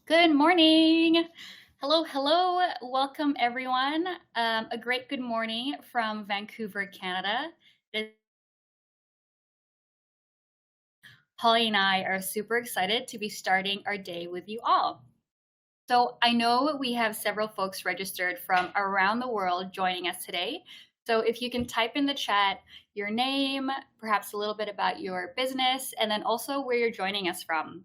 Good morning. Hello, hello. Welcome, everyone. A great good morning from Vancouver, Canada. Holly and I are super excited to be starting our day with you all. So I know we have several folks registered from around the world joining us today. So if you can type in the chat your name, perhaps a little bit about your business, and then also where you're joining us from.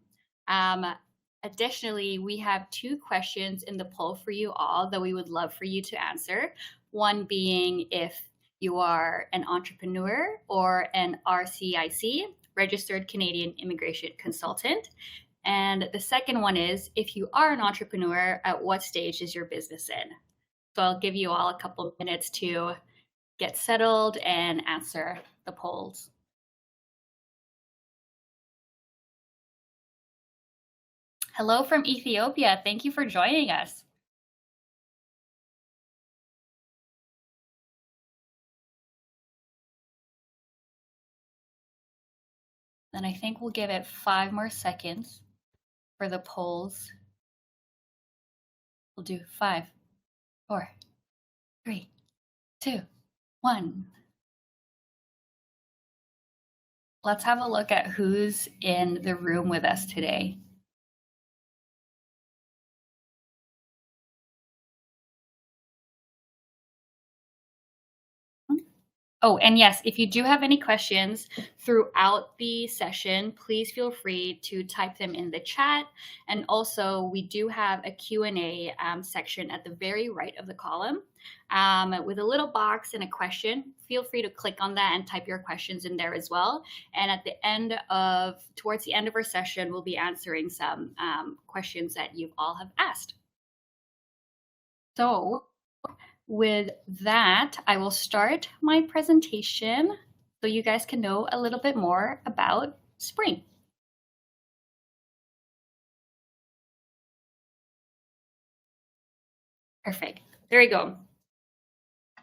Additionally, we have two questions in the poll for you all that we would love for you to answer. One being if you are an entrepreneur or an RCIC, Registered Canadian Immigration Consultant. And the second one is, if you are an entrepreneur, at what stage is your business in? So I'll give you all a couple of minutes to get settled and answer the polls. Hello from Ethiopia. Thank you for joining us. Then I think we'll give it 5 more seconds for the polls. We'll do 5, 4, 3, 2, 1. Let's have a look at who's in the room with us today. Oh, and yes, if you do have any questions throughout the session, please feel free to type them in the chat. And also, we do have a Q&A section at the very right of the column with a little box and a question. Feel free to click on that and type your questions in there as well. And at the end towards the end of our session, we'll be answering some questions that you all have asked. So, with that, I will start my presentation so you guys can know a little bit more about spring. Perfect. There you go.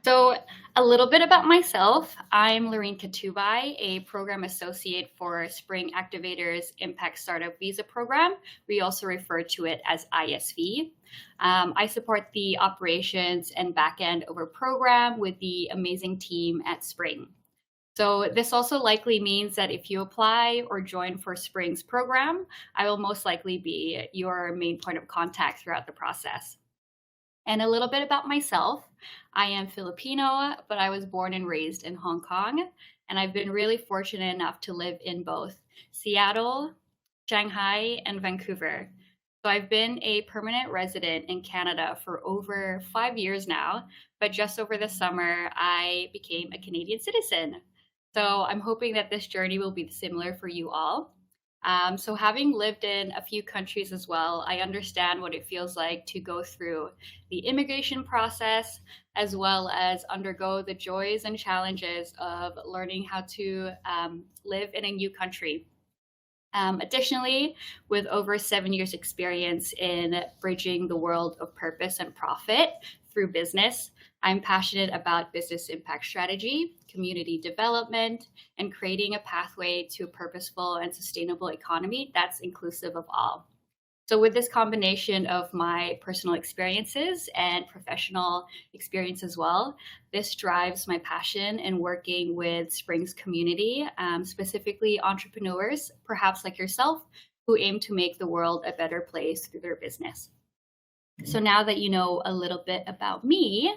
So a little bit about myself. I'm Loreen Catubay, a program associate for Spring Activator's Impact Startup Visa Program. We also refer to it as ISV. I support the operations and backend of our program with the amazing team at Spring. So this also likely means that if you apply or join for Spring's program, I will most likely be your main point of contact throughout the process. And a little bit about myself. I am Filipino, but I was born and raised in Hong Kong, and I've been really fortunate enough to live in both Seattle, Shanghai, and Vancouver. So I've been a permanent resident in Canada for over 5 years now, but just over the summer, I became a Canadian citizen. So I'm hoping that this journey will be similar for you all. So having lived in a few countries as well, I understand what it feels like to go through the immigration process, as well as undergo the joys and challenges of learning how to live in a new country. Additionally, with over 7 years experience in bridging the world of purpose and profit through business, I'm passionate about business impact strategy, community development, and creating a pathway to a purposeful and sustainable economy that's inclusive of all. So with this combination of my personal experiences and professional experience as well, this drives my passion in working with Spring's community, specifically entrepreneurs, perhaps like yourself, who aim to make the world a better place through their business. So now that you know a little bit about me,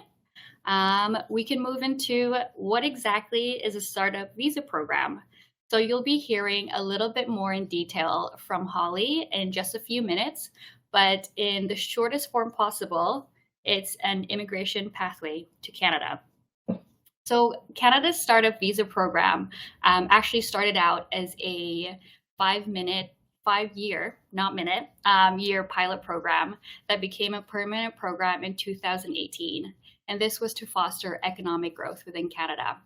we can move into what exactly is a startup visa program. So you'll be hearing a little bit more in detail from Holly in just a few minutes, but in the shortest form possible, it's an immigration pathway to Canada. So Canada's startup visa program actually started out as a 5-year pilot program that became a permanent program in 2018. And this was to foster economic growth within Canada.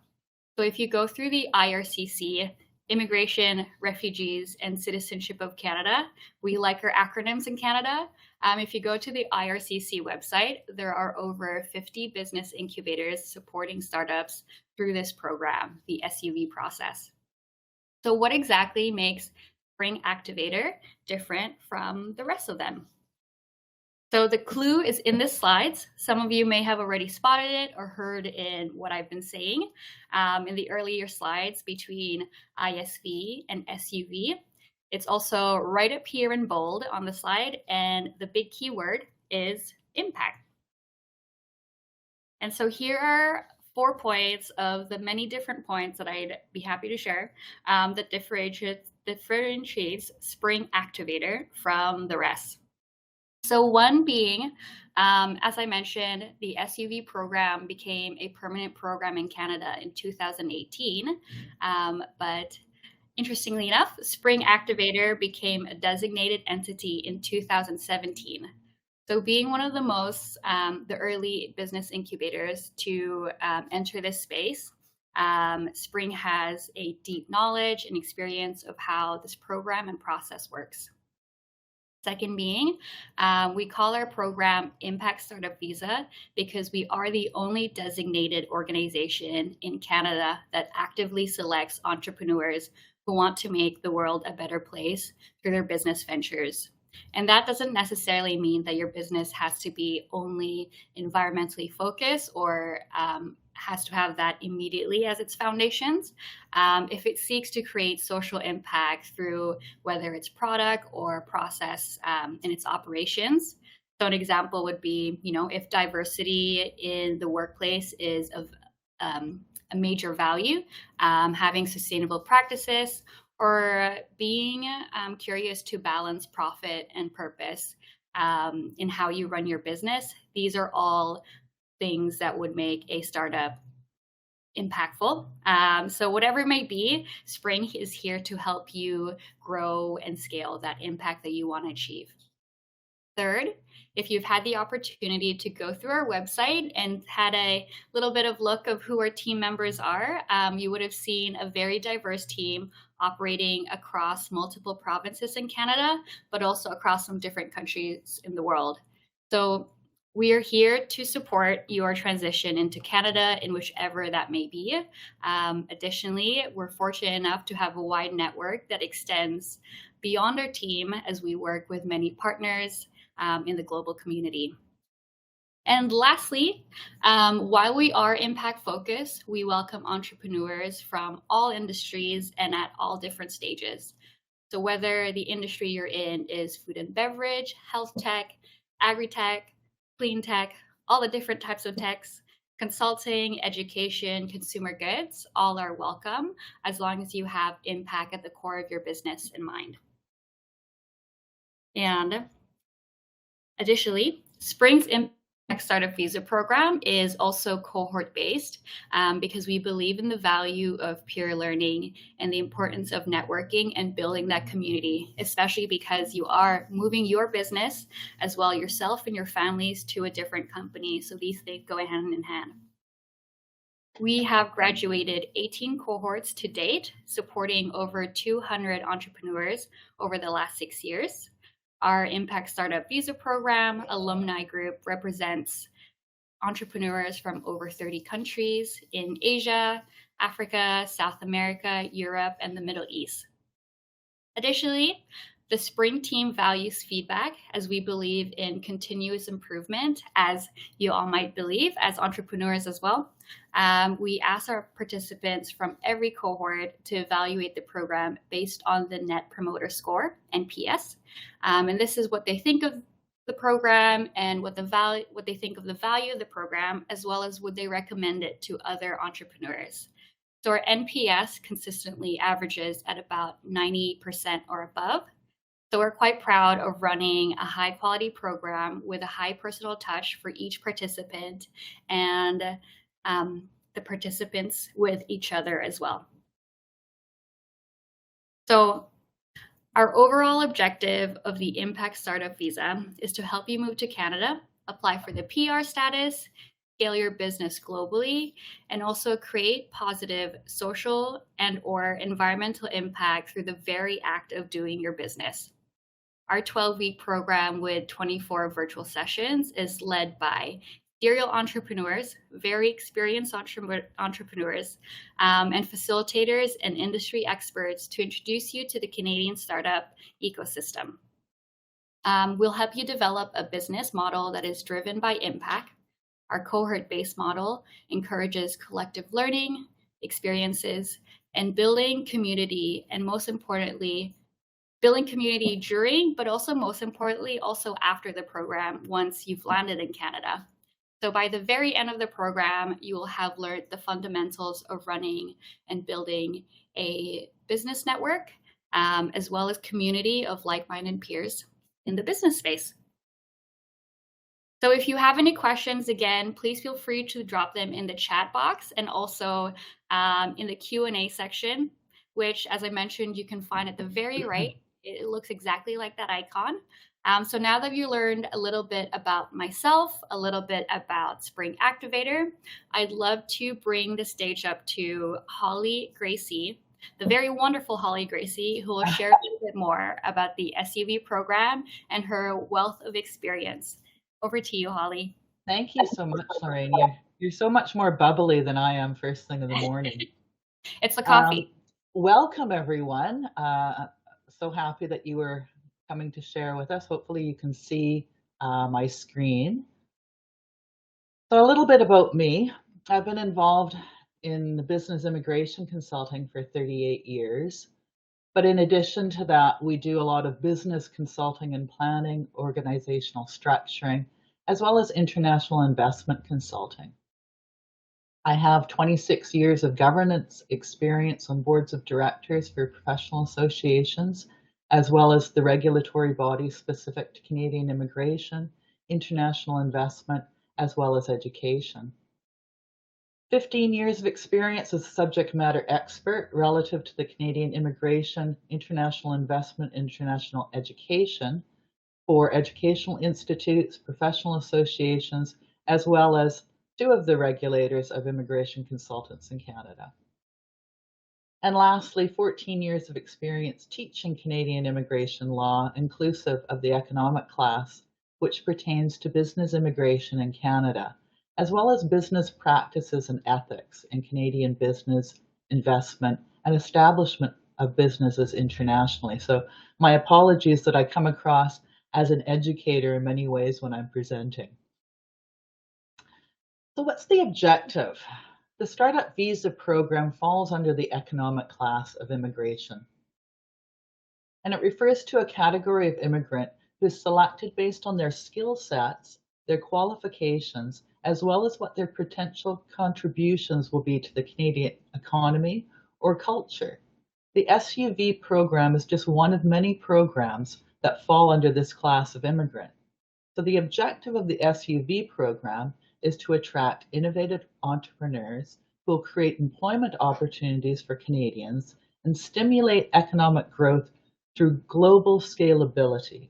So if you go through the IRCC, Immigration, Refugees, and Citizenship of Canada, we like our acronyms in Canada. If you go to the IRCC website, there are over 50 business incubators supporting startups through this program, the SUV process. So what exactly makes Spring Activator different from the rest of them? So the clue is in the slides. Some of you may have already spotted it or heard in what I've been saying in the earlier slides between ISV and SUV. It's also right up here in bold on the slide, and the big keyword is impact. And so here are 4 points of the many different points that I'd be happy to share that differentiates Spring Activator from the rest. So one being, as I mentioned, the SUV program became a permanent program in Canada in 2018. But interestingly enough, Spring Activator became a designated entity in 2017. So being one of the early business incubators to enter this space, Spring has a deep knowledge and experience of how this program and process works. Second being, we call our program Impact Startup Visa because we are the only designated organization in Canada that actively selects entrepreneurs who want to make the world a better place through their business ventures. And that doesn't necessarily mean that your business has to be only environmentally focused or has to have that immediately as its foundations. If it seeks to create social impact through whether it's product or process in its operations. So an example would be, if diversity in the workplace is of a major value, having sustainable practices, or being curious to balance profit and purpose in how you run your business. These are all things that would make a startup impactful. So whatever it may be, Spring is here to help you grow and scale that impact that you want to achieve. Third, if you've had the opportunity to go through our website and had a little bit of look of who our team members are, you would have seen a very diverse team operating across multiple provinces in Canada, but also across some different countries in the world. So we are here to support your transition into Canada in whichever that may be. Additionally, we're fortunate enough to have a wide network that extends beyond our team as we work with many partners in the global community. And lastly, while we are impact focused, we welcome entrepreneurs from all industries and at all different stages. So whether the industry you're in is food and beverage, health tech, agri-tech, clean tech, all the different types of techs, consulting, education, consumer goods, all are welcome as long as you have impact at the core of your business in mind. And additionally, Spring's Impact Startup Visa program is also cohort-based because we believe in the value of peer learning and the importance of networking and building that community, especially because you are moving your business as well yourself and your families to a different company. So these things go hand in hand. We have graduated 18 cohorts to date, supporting over 200 entrepreneurs over the last 6 years. Our Impact Startup Visa Program alumni group represents entrepreneurs from over 30 countries in Asia, Africa, South America, Europe, and the Middle East. Additionally, the Spring team values feedback as we believe in continuous improvement, as you all might believe as entrepreneurs as well. We ask our participants from every cohort to evaluate the program based on the Net Promoter Score, NPS. And this is what they think of the program and what they think of the value of the program, as well as would they recommend it to other entrepreneurs. So our NPS consistently averages at about 90% or above. So we're quite proud of running a high quality program with a high personal touch for each participant and the participants with each other as well. So our overall objective of the Impact Startup Visa is to help you move to Canada, apply for the PR status, scale your business globally, and also create positive social and/or environmental impact through the very act of doing your business. Our 12-week program with 24 virtual sessions is led by serial entrepreneurs, very experienced entrepreneurs, and facilitators and industry experts to introduce you to the Canadian startup ecosystem. We'll help you develop a business model that is driven by impact. Our cohort-based model encourages collective learning, experiences, and building community, and most importantly, building community during, but also most importantly, also after the program once you've landed in Canada. So by the very end of the program, you will have learned the fundamentals of running and building a business network, as well as community of like-minded peers in the business space. So if you have any questions, again, please feel free to drop them in the chat box and also in the Q&A section, which, as I mentioned, you can find at the very right. It looks exactly like that icon. So now that you learned a little bit about myself, a little bit about Spring Activator, I'd love to bring the stage up to Holly Gracey, the very wonderful Holly Gracey, who will share a little bit more about the SUV program and her wealth of experience. Over to you, Holly. Thank you so much, Lorraine. You're so much more bubbly than I am first thing in the morning. It's the coffee. Welcome, everyone. So happy that you were coming to share with us. Hopefully you can see my screen. So a little bit about me. I've been involved in business immigration consulting for 38 years. But in addition to that, we do a lot of business consulting and planning, organizational structuring, as well as international investment consulting. I have 26 years of governance experience on boards of directors for professional associations, as well as the regulatory bodies specific to Canadian immigration, international investment, as well as education. 15 years of experience as a subject matter expert relative to the Canadian immigration, international investment, international education for educational institutes, professional associations, as well as 2 of the regulators of immigration consultants in Canada. And lastly, 14 years of experience teaching Canadian immigration law, inclusive of the economic class, which pertains to business immigration in Canada, as well as business practices and ethics in Canadian business, investment, and establishment of businesses internationally. So my apologies that I come across as an educator in many ways when I'm presenting. So what's the objective? The Startup Visa Program falls under the economic class of immigration. And it refers to a category of immigrant who is selected based on their skill sets, their qualifications, as well as what their potential contributions will be to the Canadian economy or culture. The SUV program is just one of many programs that fall under this class of immigrant. So the objective of the SUV program is to attract innovative entrepreneurs who will create employment opportunities for Canadians and stimulate economic growth through global scalability.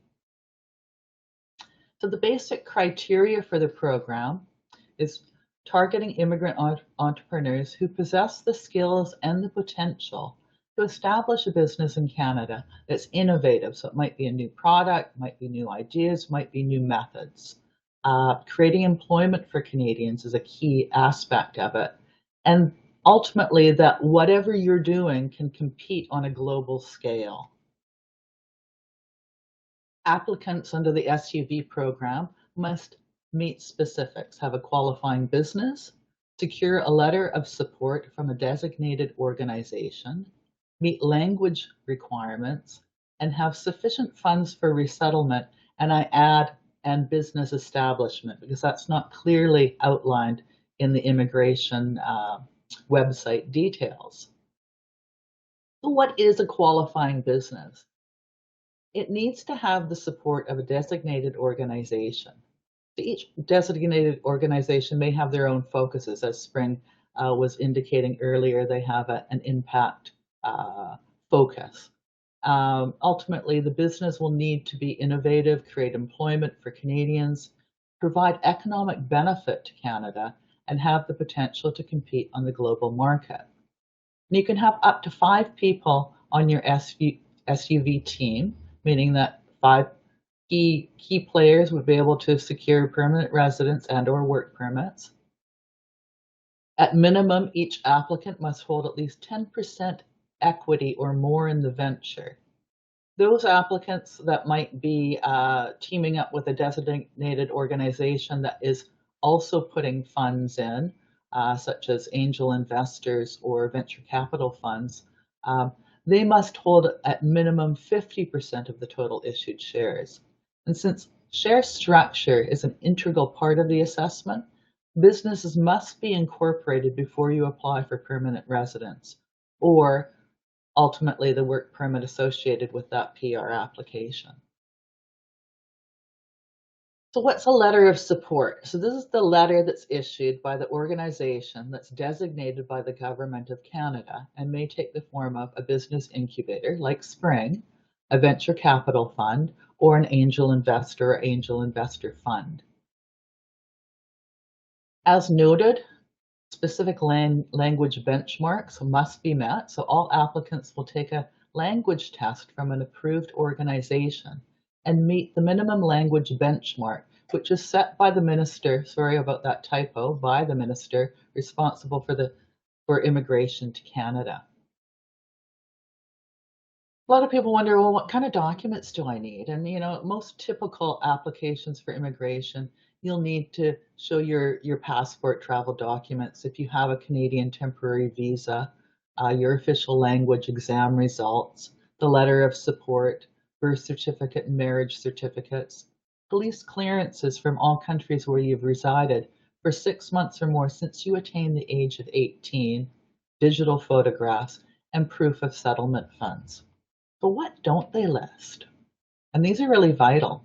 So the basic criteria for the program is targeting immigrant entrepreneurs who possess the skills and the potential to establish a business in Canada that's innovative. So it might be a new product, might be new ideas, might be new methods. Creating employment for Canadians is a key aspect of it. And ultimately that whatever you're doing can compete on a global scale. Applicants under the SUV program must meet specifics, have a qualifying business, secure a letter of support from a designated organization, meet language requirements, and have sufficient funds for resettlement, and I add, and business establishment, because that's not clearly outlined in the immigration website details. So what is a qualifying business? It needs to have the support of a designated organization. Each designated organization may have their own focuses, as Spring was indicating earlier. They have an impact focus. Ultimately, the business will need to be innovative, create employment for Canadians, provide economic benefit to Canada, and have the potential to compete on the global market. And you can have up to 5 people on your SUV team, meaning that 5 key players would be able to secure permanent residence and or work permits. At minimum, each applicant must hold at least 10% equity or more in the venture. Those applicants that might be teaming up with a designated organization that is also putting funds in, such as angel investors or venture capital funds, they must hold at minimum 50% of the total issued shares. And since share structure is an integral part of the assessment, businesses must be incorporated before you apply for permanent residence, or ultimately the work permit associated with that PR application. So what's a letter of support? So this is the letter that's issued by the organization that's designated by the Government of Canada and may take the form of a business incubator like Spring, a venture capital fund, or an angel investor or angel investor fund. As noted, specific language benchmarks must be met, so all applicants will take a language test from an approved organization and meet the minimum language benchmark, which is set by the minister, sorry about that typo, by the minister responsible for immigration to Canada. A lot of people wonder, well, what kind of documents do I need? And most typical applications for immigration, you'll need to show your passport, travel documents. If you have a Canadian temporary visa, your official language exam results, the letter of support, birth certificate and marriage certificates, police clearances from all countries where you've resided for 6 months or more since you attained the age of 18, digital photographs, and proof of settlement funds. But what don't they list? And these are really vital.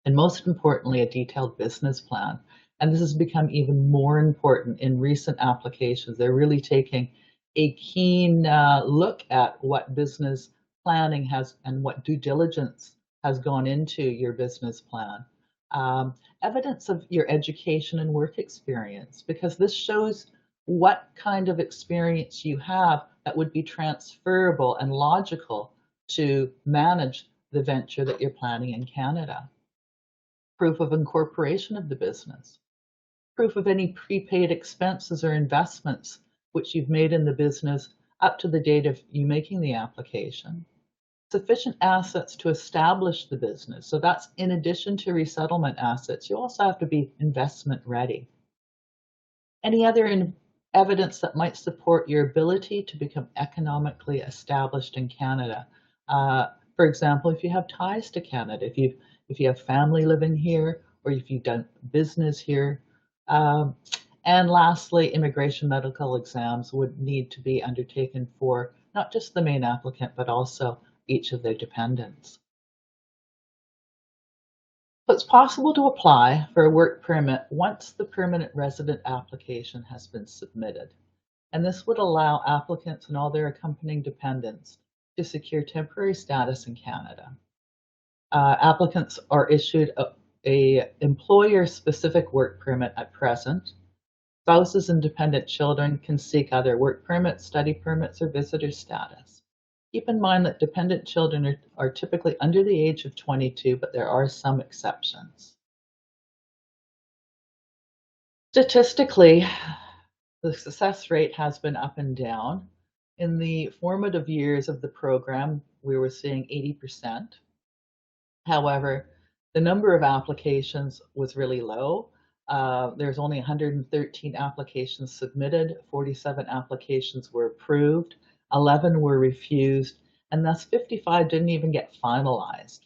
And most importantly, a detailed business plan. And this has become even more important in recent applications. They're really taking a keen look at what business planning has and what due diligence has gone into your business plan. Evidence of your education and work experience, because this shows what kind of experience you have that would be transferable and logical to manage the venture that you're planning in Canada. Proof of incorporation of the business. Proof of any prepaid expenses or investments which you've made in the business up to the date of you making the application. Sufficient assets to establish the business. So that's in addition to resettlement assets. You also have to be investment ready. Any other evidence that might support your ability to become economically established in Canada. For example, if you have ties to Canada, if you have family living here, or if you've done business here. And lastly, immigration medical exams would need to be undertaken for not just the main applicant, but also each of their dependents. So it's possible to apply for a work permit once the permanent resident application has been submitted. And this would allow applicants and all their accompanying dependents to secure temporary status in Canada. Applicants are issued a employer-specific work permit at present. Spouses and dependent children can seek either work permits, study permits, or visitor status. Keep in mind that dependent children are typically under the age of 22, but there are some exceptions. Statistically, the success rate has been up and down. In the formative years of the program, we were seeing 80%. However, the number of applications was really low. There's only 113 applications submitted, 47 applications were approved, 11 were refused, and thus 55 didn't even get finalized.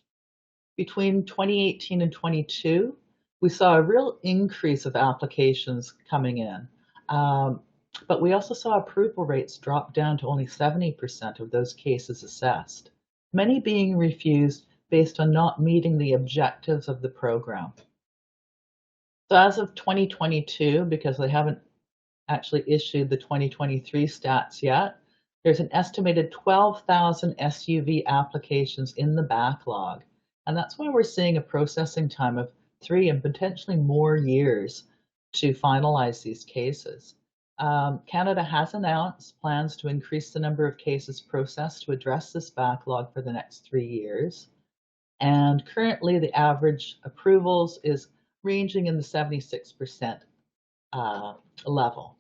Between 2018 and 22, we saw a real increase of applications coming in, but we also saw approval rates drop down to only 70% of those cases assessed, many being refused based on not meeting the objectives of the program. So as of 2022, because they haven't actually issued the 2023 stats yet, there's an estimated 12,000 SUV applications in the backlog. And that's why we're seeing a processing time of 3 and potentially more years to finalize these cases. Canada has announced plans to increase the number of cases processed to address this backlog for the next 3 years. And currently the average approvals is ranging in the 76% level.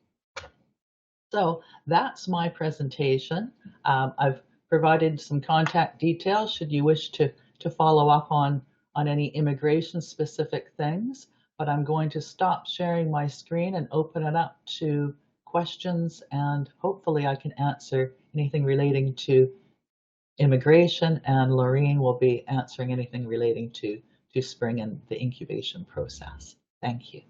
So that's my presentation. I've provided some contact details should you wish to follow up on any immigration specific things. But I'm going to stop sharing my screen and open it up to questions, and hopefully I can answer anything relating to immigration, and Loreen will be answering anything relating to spring and the incubation process. Thank you.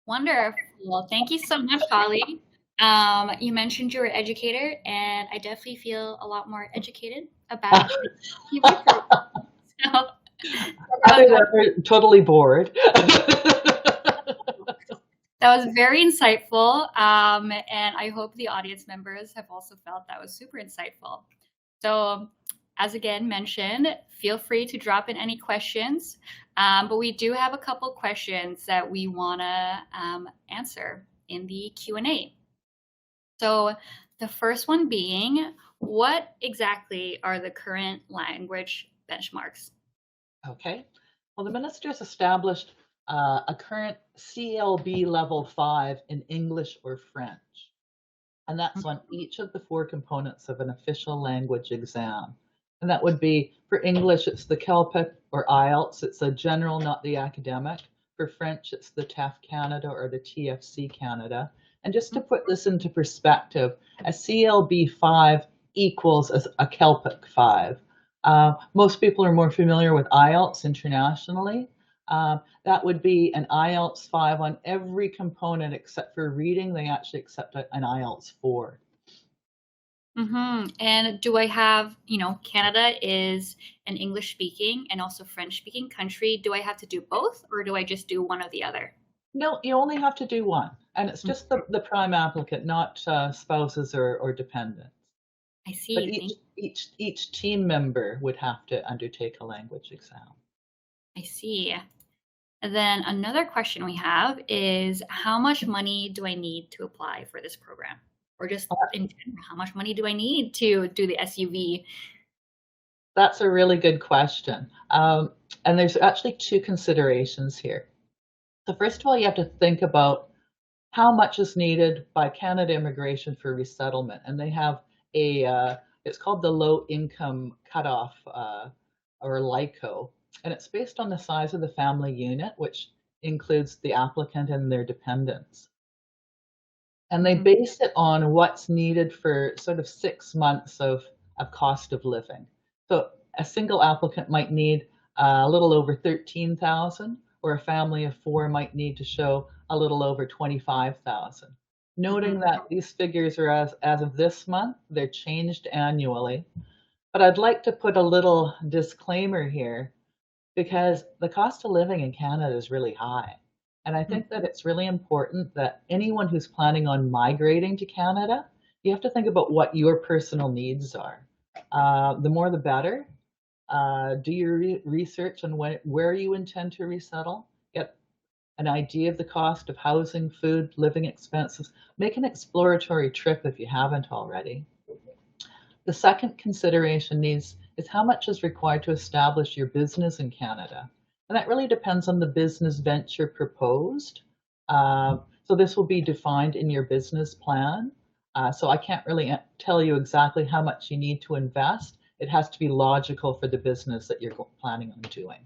Wonderful. Thank you so much, Holly. You mentioned you were an educator, and I definitely feel a lot more educated about the program. So, I'm totally bored. that was very insightful, and I hope the audience members have also felt that was super insightful. So, as again mentioned, feel free to drop in any questions, but we do have a couple questions that we want to answer in the Q&A. So the first one being, what exactly are the current language benchmarks? Okay. Well, the minister's established a current CLB level 5 in English or French. And that's on each of the 4 components of an official language exam. And that would be, for English, it's the CELPIC or IELTS. It's a general, not the academic. For French, it's the TEF Canada or the TFC Canada. And just to put this into perspective, a CLB 5 equals a CELPIC 5. Most people are more familiar with IELTS internationally. That would be an IELTS 5 on every component except for reading. They actually accept an IELTS 4. And do I have, Canada is an English speaking and also French speaking country. Do I have to do both, or do I just do one or the other? No, you only have to do one. And it's just the prime applicant, not spouses or dependents. I see. But each team member would have to undertake a language exam. I see. And then another question we have is, how much money do I need to apply for this program? Or just in general, how much money do I need to do the SUV? That's a really good question. And there's actually 2 considerations here. So first of all, you have to think about how much is needed by Canada Immigration for resettlement. And they have it's called the Low Income Cutoff, or LICO. And it's based on the size of the family unit, which includes the applicant and their dependents. And they base it on what's needed for sort of 6 months of cost of living. So a single applicant might need a little over 13,000, or a family of 4 might need to show a little over 25,000. Noting that these figures are as of this month, they're changed annually. But I'd like to put a little disclaimer here, because the cost of living in Canada is really high. And I think that it's really important that anyone who's planning on migrating to Canada, you have to think about what your personal needs are. The more the better. Do your research on where you intend to resettle. Get an idea of the cost of housing, food, living expenses. Make an exploratory trip if you haven't already. The second consideration is how much is required to establish your business in Canada. And that really depends on the business venture proposed. So this will be defined in your business plan. So I can't really tell you exactly how much you need to invest. It has to be logical for the business that you're planning on doing.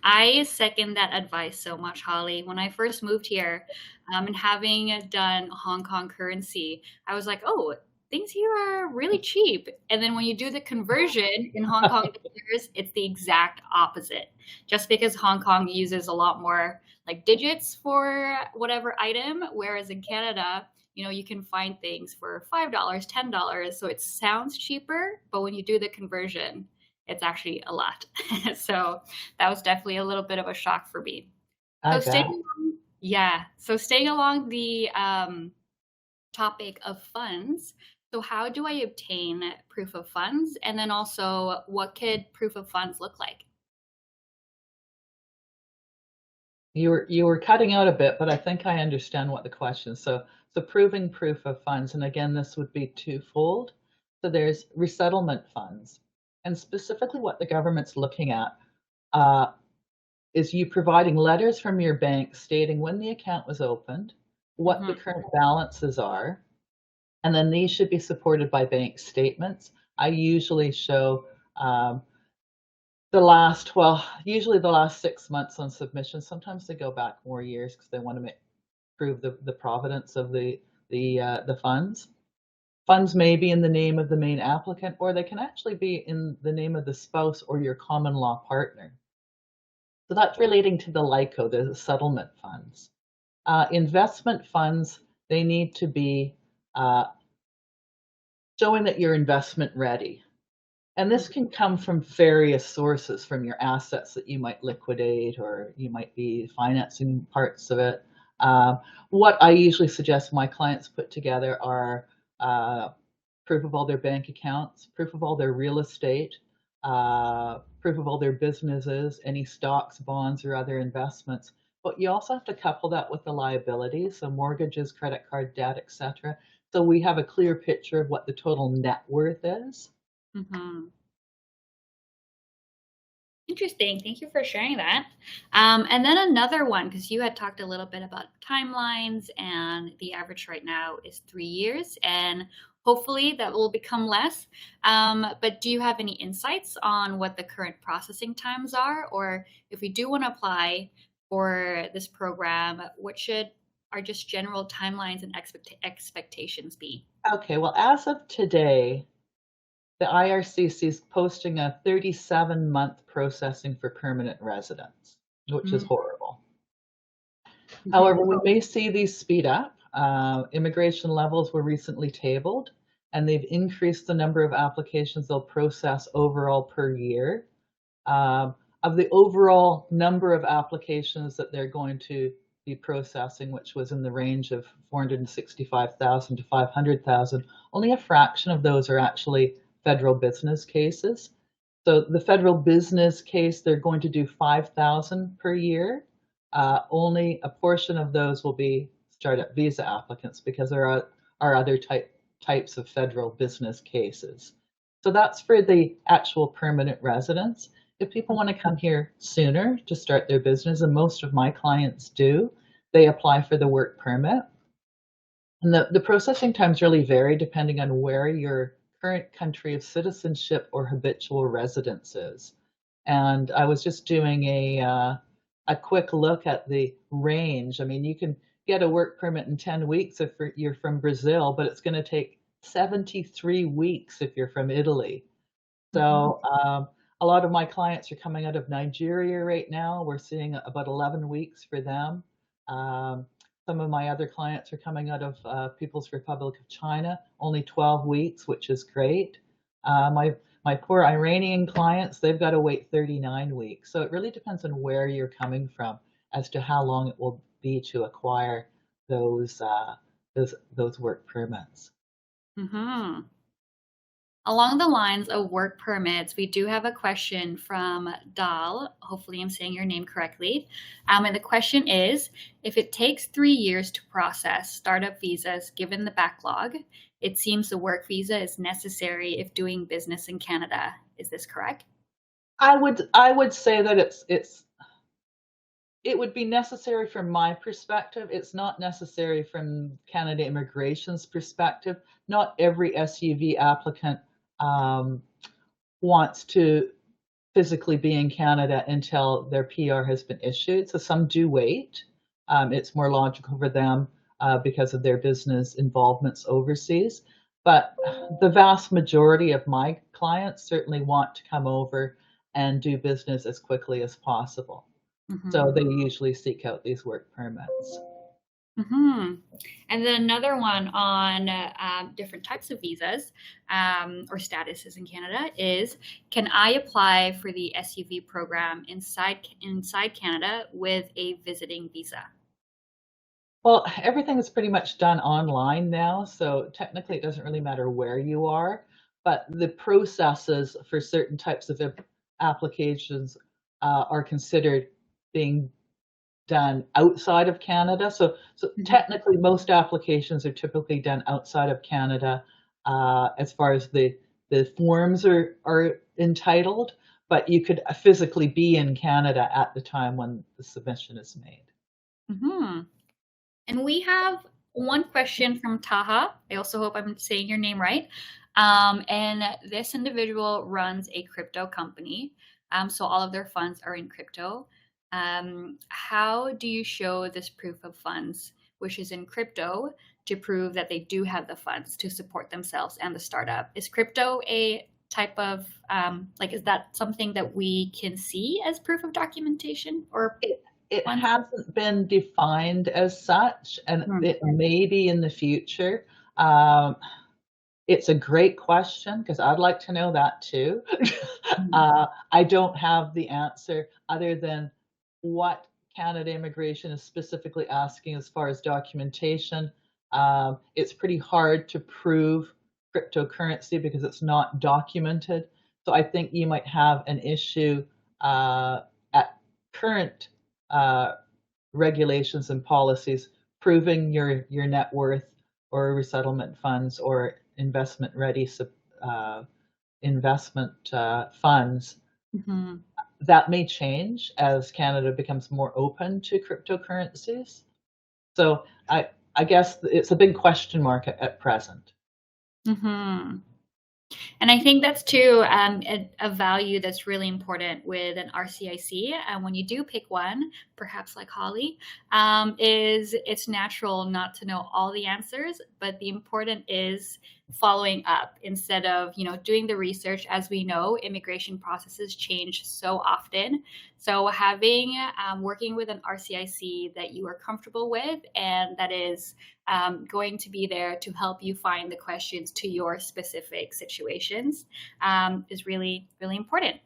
I second that advice so much, Holly. When I first moved here, and having done Hong Kong currency, I was like, oh, things here are really cheap. And then when you do the conversion in Hong Kong dollars, it's the exact opposite. Just because Hong Kong uses a lot more like digits for whatever item, whereas in Canada, you can find things for $5, $10. So it sounds cheaper, but when you do the conversion, it's actually a lot. So that was definitely a little bit of a shock for me. So staying along the topic of funds. So how do I obtain proof of funds? And then also, what could proof of funds look like? You were cutting out a bit, but I think I understand what the question is. So proving proof of funds, and again, this would be twofold. So there's resettlement funds, and specifically what the government's looking at is you providing letters from your bank stating when the account was opened, what the current balances are, and then these should be supported by bank statements. I usually show usually the last 6 months on submission. Sometimes they go back more years because they want to prove the provenance of the funds. Funds may be in the name of the main applicant, or they can actually be in the name of the spouse or your common law partner. So that's relating to the LICO, the settlement funds. Investment funds, they need to be showing that you're investment ready. And this can come from various sources, from your assets that you might liquidate, or you might be financing parts of it. What I usually suggest my clients put together are proof of all their bank accounts, proof of all their real estate, proof of all their businesses, any stocks, bonds, or other investments. But you also have to couple that with the liabilities, so mortgages, credit card debt, etc. So we have a clear picture of what the total net worth is. Interesting. Thank you for sharing that. And then another one, because you had talked a little bit about timelines, and the average right now is 3 years, and hopefully that will become less. But do you have any insights on what the current processing times are? Or if we do want to apply for this program, what are just general timelines and expectations be? Okay, well, as of today, the IRCC is posting a 37-month processing for permanent residents, which is horrible. However, we may see these speed up. Immigration levels were recently tabled, and they've increased the number of applications they'll process overall per year. Of the overall number of applications that they're going to be processing, which was in the range of 465,000 to 500,000, only a fraction of those are actually federal business cases. So the federal business case, they're going to do 5,000 per year. Only a portion of those will be startup visa applicants, because there are other types of federal business cases. So that's for the actual permanent residents. If people want to come here sooner to start their business, and most of my clients do, they apply for the work permit. And the processing times really vary depending on where your current country of citizenship or habitual residence is. And I was just doing a quick look at the range. I mean, you can get a work permit in 10 weeks if you're from Brazil, but it's going to take 73 weeks if you're from Italy. So a lot of my clients are coming out of Nigeria right now. We're seeing about 11 weeks for them. Some of my other clients are coming out of People's Republic of China, only 12 weeks, which is great. My poor Iranian clients, they've got to wait 39 weeks. So it really depends on where you're coming from as to how long it will be to acquire those work permits. Along the lines of work permits, we do have a question from Dal. Hopefully I'm saying your name correctly. And the question is, if it takes 3 years to process startup visas given the backlog, it seems the work visa is necessary if doing business in Canada. Is this correct? I would say that it would be necessary from my perspective. It's not necessary from Canada Immigration's perspective. Not every SUV applicant wants to physically be in Canada until their PR has been issued. So some do wait. It's more logical for them because of their business involvements overseas. But the vast majority of my clients certainly want to come over and do business as quickly as possible. So they usually seek out these work permits. And then another one on different types of visas or statuses in Canada is, can I apply for the SUV program inside Canada with a visiting visa? Well, everything is pretty much done online now, so technically it doesn't really matter where you are, but the processes for certain types of applications are considered being done outside of Canada. So technically most applications are typically done outside of Canada as far as the forms are entitled, but you could physically be in Canada at the time when the submission is made. And we have one question from Taha. I also hope I'm saying your name right. And this individual runs a crypto company. So all of their funds are in crypto. How do you show this proof of funds, which is in crypto, to prove that they do have the funds to support themselves and the startup? Is crypto a type of, is that something that we can see as proof of documentation or It funds? hasn't been defined as such, and Hmm. it may be in the future. Um, it's a great question because I'd like to know that too. I don't have the answer other than what Canada Immigration is specifically asking as far as documentation. It's pretty hard to prove cryptocurrency because it's not documented. So I think you might have an issue at current uh, regulations and policies proving your net worth or resettlement funds or investment ready investment funds. Mhm. That may change as Canada becomes more open to cryptocurrencies. So I guess it's a big question mark at present. Mhm. And I think that's too a value that's really important with an RCIC. And when you do pick one, perhaps like Holly, is it's natural not to know all the answers, but the important is following up instead of doing the research. As we know, immigration processes change so often. So having working with an RCIC that you are comfortable with and that is going to be there to help you find the questions to your specific situations is really, really important.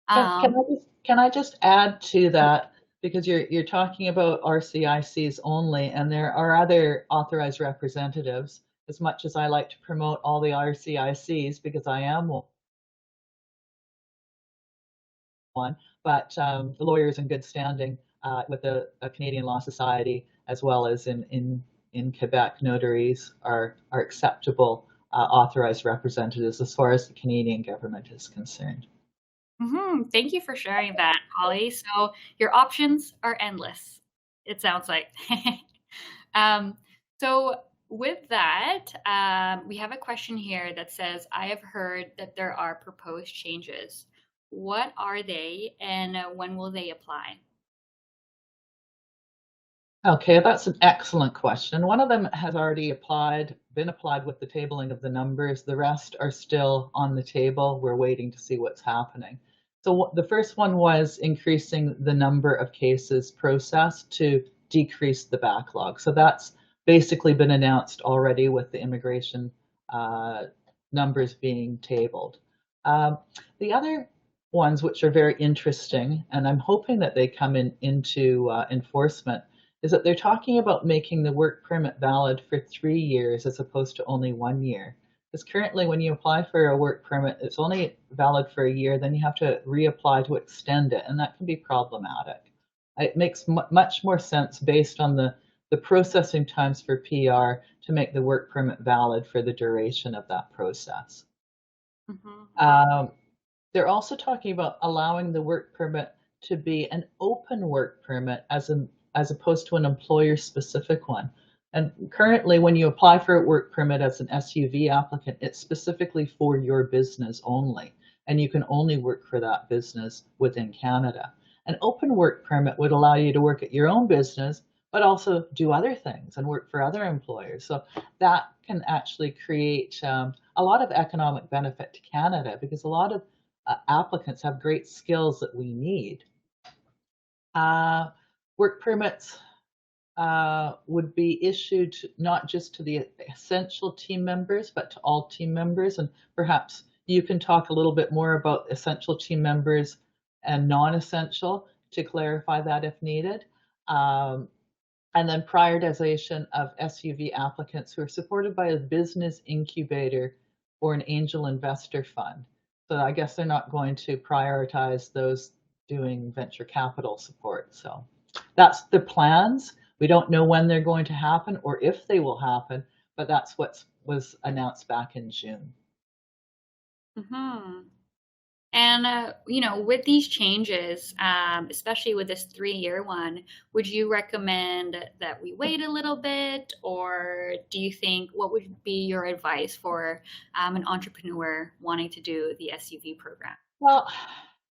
Um, Can I just add to that because you're talking about RCICs only, and there are other authorized representatives. As much as I like to promote all the RCICs because I am one, but the lawyers in good standing with a Canadian Law Society as well as in Quebec, notaries are acceptable authorized representatives as far as the Canadian government is concerned. Thank you for sharing that, Holly. So your options are endless, it sounds like. um, so with that, we have a question here that says, I have heard that there are proposed changes. What are they and when will they apply? Okay, that's an excellent question. One of them has already been applied with the tabling of the numbers. The rest are still on the table. We're waiting to see what's happening. So the first one was increasing the number of cases processed to decrease the backlog. So that's basically been announced already with the immigration uh, numbers being tabled. Um, the other ones, which are very interesting, and I'm hoping that they come into enforcement, is that they're talking about making the work permit valid for 3 years as opposed to only 1 year. Because currently, when you apply for a work permit, it's only valid for a year, then you have to reapply to extend it, and that can be problematic. It makes much more sense based on the processing times for PR to make the work permit valid for the duration of that process. Mhm. Um, they're also talking about allowing the work permit to be an open work permit as opposed to an employer-specific one. And currently, when you apply for a work permit as an SUV applicant, it's specifically for your business only, and you can only work for that business within Canada. An open work permit would allow you to work at your own business, but also do other things and work for other employers. So that can actually create a lot of economic benefit to Canada because a lot of applicants have great skills that we need. Uh, Work permits would be issued not just to the essential team members, but to all team members. And perhaps you can talk a little bit more about essential team members and non-essential to clarify that if needed. Um, and then prioritization of SUV applicants who are supported by a business incubator or an angel investor fund. So I guess they're not going to prioritize those doing venture capital support. So that's the plans. We don't know when they're going to happen or if they will happen, but that's what was announced back in June. Mhm. And with these changes, especially with this 3-year one, would you recommend that we wait a little bit, or do you think what would be your advice for an entrepreneur wanting to do the SUV program? Well,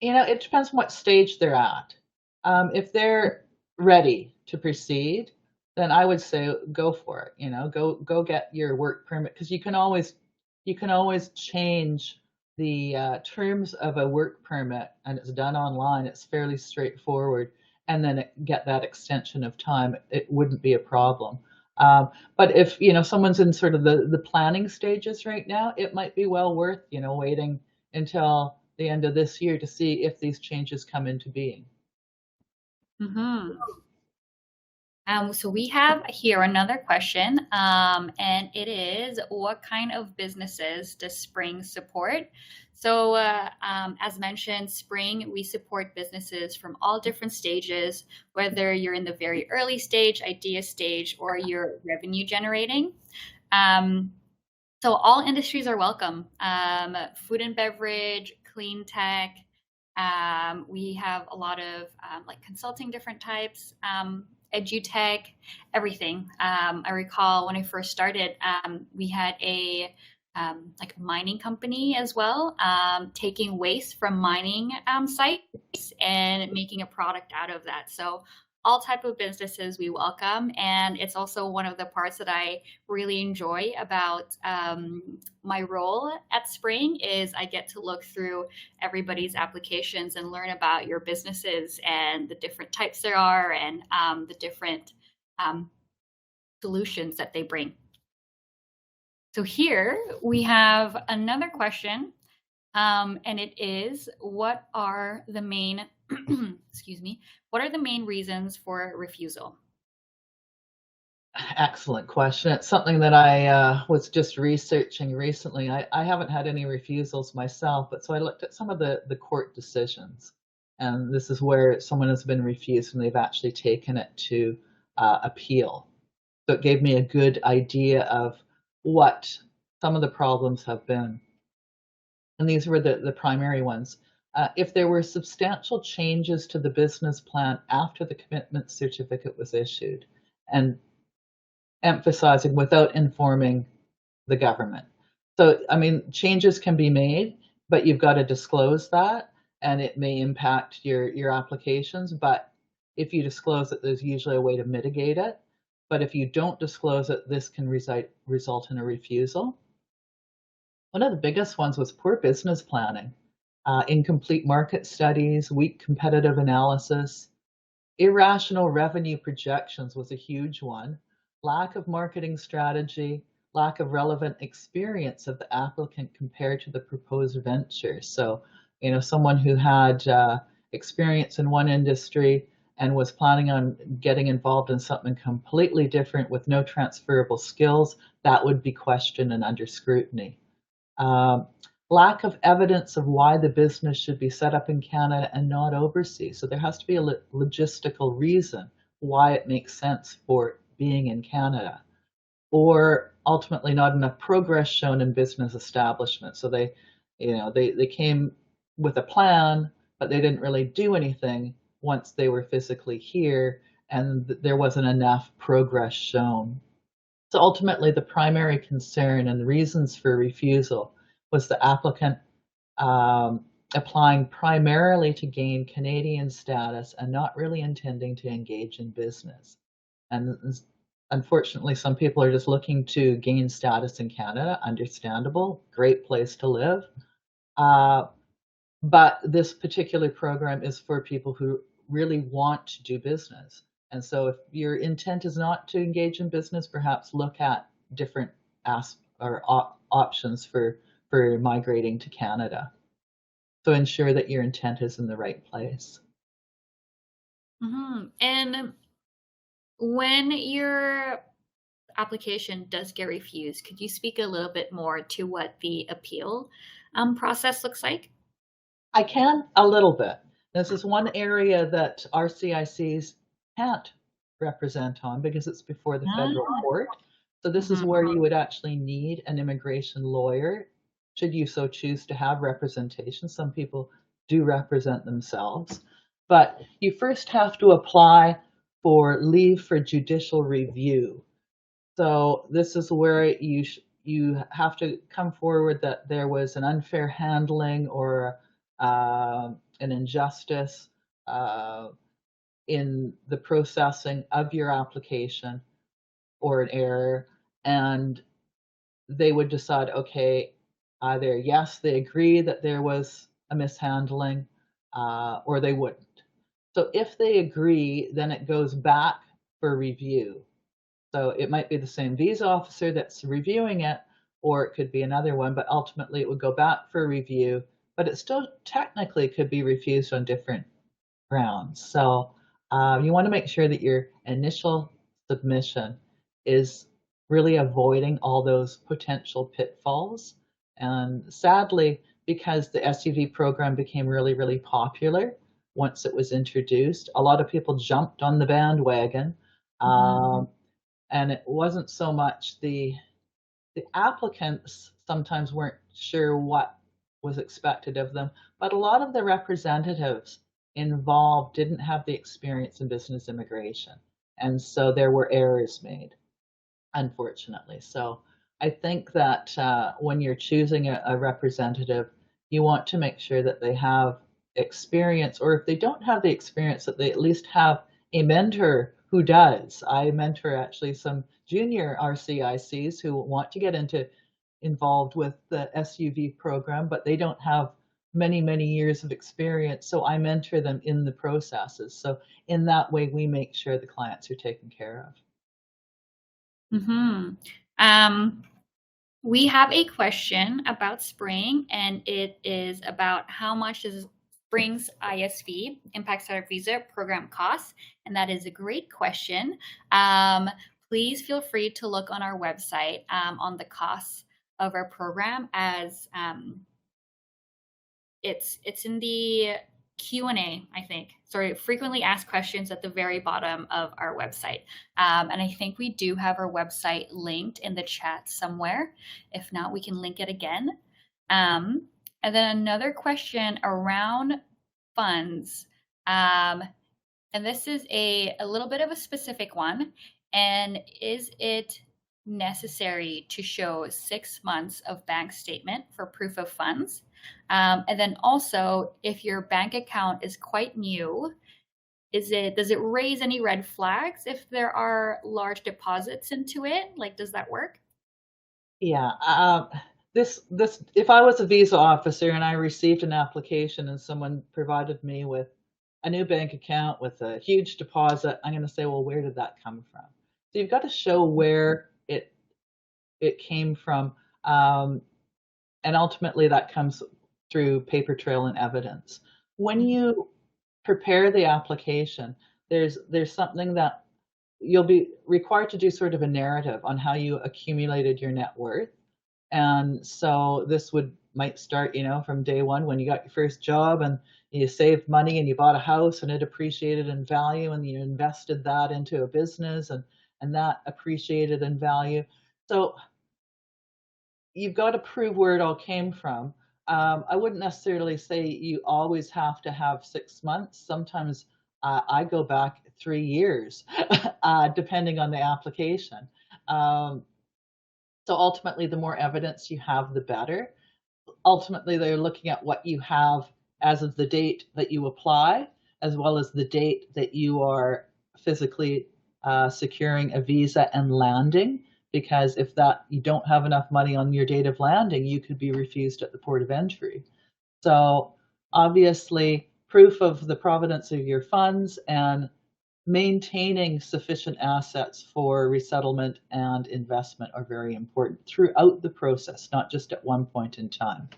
it depends on what stage they're at. If they're ready to proceed, then I would say go for it. Go get your work permit, because you can always change the terms of a work permit, and it's done online. It's fairly straightforward, and then get that extension of time. It wouldn't be a problem. But if someone's in sort of the planning stages right now, it might be well worth waiting until the end of this year to see if these changes come into being. Hmm. So we have here another question, and it is, what kind of businesses does Spring support? So as mentioned, Spring, we support businesses from all different stages, whether you're in the very early stage, idea stage, or you're revenue generating. Um, so all industries are welcome. Food and beverage, clean tech. We have a lot of like consulting, different types, edutech, everything. I recall when I first started, we had a like a mining company as well, taking waste from mining sites and making a product out of that. So all type of businesses we welcome, and it's also one of the parts that I really enjoy about my role at Spring is I get to look through everybody's applications and learn about your businesses and the different types there are, and the different um, solutions that they bring. So here we have another question, and it is, what are the main excuse me, what are the main reasons for refusal? Excellent question. It's something that I was just researching recently. I haven't had any refusals myself, but so I looked at some of the court decisions, and this is where someone has been refused and they've actually taken it to appeal. So it gave me a good idea of what some of the problems have been. And these were the primary ones. If there were substantial changes to the business plan after the commitment certificate was issued, and emphasizing without informing the government. So, I mean, changes can be made, but you've got to disclose that, and it may impact your applications. But if you disclose it, there's usually a way to mitigate it. But if you don't disclose it, this can result in a refusal. One of the biggest ones was poor business planning, incomplete market studies, weak competitive analysis, irrational revenue projections was a huge one, lack of marketing strategy, lack of relevant experience of the applicant compared to the proposed venture. So, someone who had experience in one industry and was planning on getting involved in something completely different with no transferable skills, that would be questioned and under scrutiny. Um, Lack of evidence of why the business should be set up in Canada and not overseas. So there has to be a logistical reason why it makes sense for being in Canada. Or ultimately not enough progress shown in business establishment. So they came with a plan, but they didn't really do anything once they were physically here, and there wasn't enough progress shown. So ultimately, the primary concern and the reasons for refusal was the applicant applying primarily to gain Canadian status and not really intending to engage in business. And unfortunately, some people are just looking to gain status in Canada. Understandable, great place to live. But this particular program is for people who really want to do business. And so if your intent is not to engage in business, perhaps look at different options for migrating to Canada. So ensure that your intent is in the right place. Mm-hmm. And when your application does get refused, could you speak a little bit more to what the appeal process looks like? I can a little bit. This is one area that RCICs can't represent on because it's before the federal court. So this is Mhm. where you would actually need an immigration lawyer should you so choose to have representation. Some people do represent themselves, but you first have to apply for leave for judicial review. So this is where you have to come forward that there was an unfair handling or an injustice in the processing of your application or an error, and they would decide, okay, either yes, they agree that there was a mishandling, or they wouldn't. So if they agree, then it goes back for review. So it might be the same visa officer that's reviewing it, or it could be another one, but ultimately it would go back for review, but it still technically could be refused on different grounds. So you want to make sure that your initial submission is really avoiding all those potential pitfalls. And sadly, because the SUV program became really, really popular once it was introduced, a lot of people jumped on the bandwagon. And it wasn't so much the applicants sometimes weren't sure what was expected of them, but a lot of the representatives involved didn't have the experience in business immigration. And so there were errors made, unfortunately. So I think that when you're choosing a representative, you want to make sure that they have experience, or if they don't have the experience, that they at least have a mentor who does. I mentor actually some junior RCICs who want to get involved with the SUV program, but they don't have many, many years of experience. So I mentor them in the processes. So in that way, we make sure the clients are taken care of. We have a question about Spring, and it is about how much does Spring's ISV, Impact Startup Visa program, cost? And that is a great question. Please feel free to look on our website on the costs of our program, as it's in the Q&A, I think. Sorry, frequently asked questions at the very bottom of our website. And I think we do have our website linked in the chat somewhere. If not, we can link it again. And then another question around funds. And this is a little bit of a specific one. And is it necessary to show 6 months of bank statement for proof of funds? And then also, if your bank account is quite new, does it raise any red flags if there are large deposits into it? Like, does that work? Yeah. This if I was a visa officer and I received an application and someone provided me with a new bank account with a huge deposit, I'm going to say, well, where did that come from? So you've got to show where it came from, and ultimately that comes through paper trail and evidence. When you prepare the application, there's something that you'll be required to do, sort of a narrative on how you accumulated your net worth. And so this might start, from day one when you got your first job and you saved money and you bought a house and it appreciated in value, and you invested that into a business and that appreciated in value. So you've got to prove where it all came from. I wouldn't necessarily say you always have to have 6 months. Sometimes I go back 3 years, depending on the application. So ultimately, the more evidence you have, the better. Ultimately, they're looking at what you have as of the date that you apply, as well as the date that you are physically securing a visa and landing. Because if you don't have enough money on your date of landing, you could be refused at the port of entry. So obviously, proof of the provenance of your funds and maintaining sufficient assets for resettlement and investment are very important throughout the process, not just at one point in time.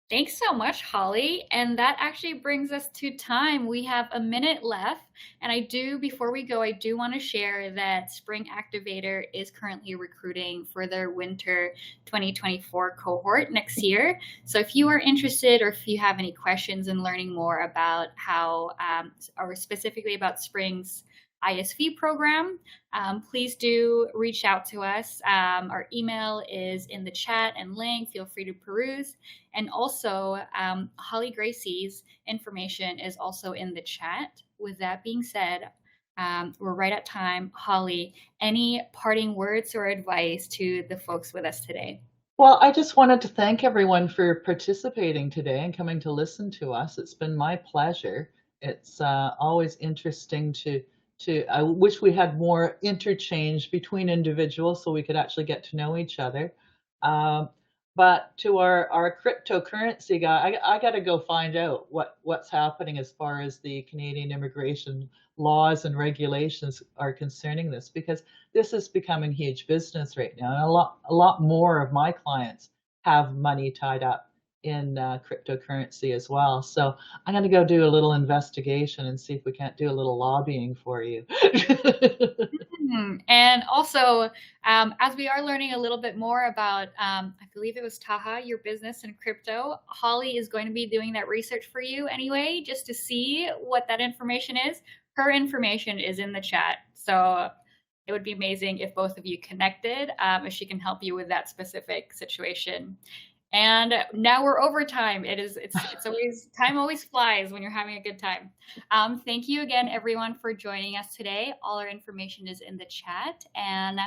Thanks so much, Holly. And that actually brings us to time. We have a minute left. And before we go, I do want to share that Spring Activator is currently recruiting for their winter 2024 cohort next year. So if you are interested, or if you have any questions in learning more about how, or specifically about Spring's ISV Program. Please do reach out to us. Our email is in the chat and link. Feel free to peruse. And also, Holly Gracey's information is also in the chat. With that being said, we're right at time. Holly, any parting words or advice to the folks with us today? Well, I just wanted to thank everyone for participating today and coming to listen to us. It's been my pleasure. It's always interesting I wish we had more interchange between individuals so we could actually get to know each other. Um, but to our cryptocurrency guy, I got to go find out what's happening as far as the Canadian immigration laws and regulations are concerning this, because this is becoming huge business right now. And a lot more of my clients have money tied up in cryptocurrency as well. So I'm going to go do a little investigation and see if we can't do a little lobbying for you. And also, as we are learning a little bit more about, I believe it was Taha, your business in crypto, Holly is going to be doing that research for you anyway, just to see what that information is. Her information is in the chat. So it would be amazing if both of you connected, if she can help you with that specific situation. And now we're over time. It's always, time always flies when you're having a good time. Thank you again, everyone, for joining us today. All our information is in the chat. And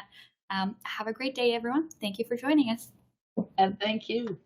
have a great day, everyone. Thank you for joining us. And thank you.